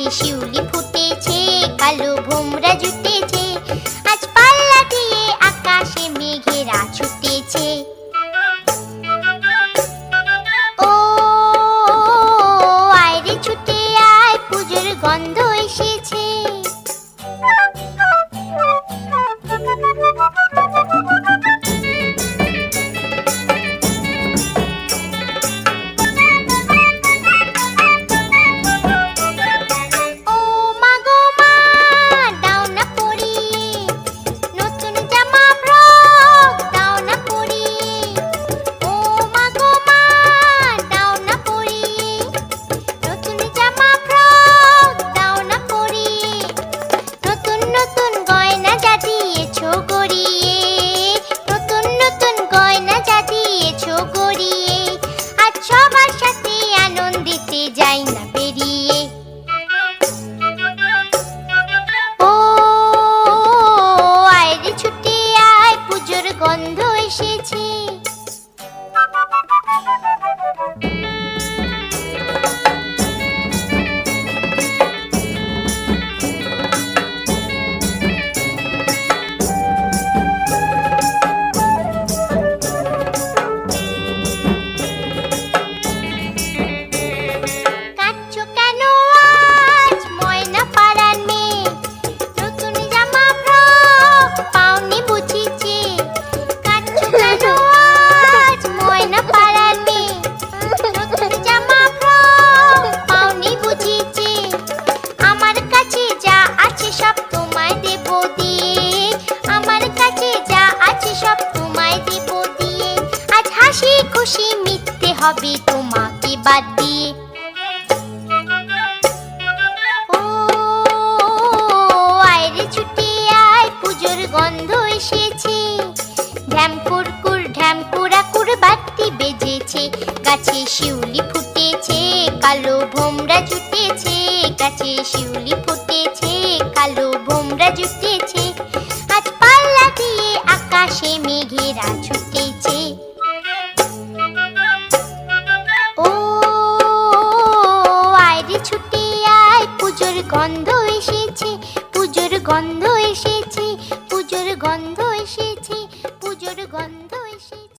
গাছে শিউলি ফুটেছে, কালো ভোমরা জুটেছে, আজ পাল্লা দিয়ে আকাশে মেঘেরা ছুটেছে। ও আয় রে ছুটে আয়, পুজোর গন্ধ এসেছে। গন্ধ এসেছে। খুশি মিথ্যে হবে তোমাকে বাদ দিয়ে। ও আয় রে ছুটে আয়, পুজোর গন্ধ এসেছে। ঢ্যাম কুরকুর ঢ্যাম কুরাকুর বাতি বেজেছে, গাছে শিউলি ফুটেছে, কালো ভোমরা জুটেছে, গাছে শিউলি ফুটেছে, কালো ভোমরা জুটেছে, আজ পাল্লা দিয়ে আকাশে মেঘেরা ছুটেছে। ছুটে আয়, পুজোর গন্ধ এসেছে, পুজোর গন্ধ এসেছে।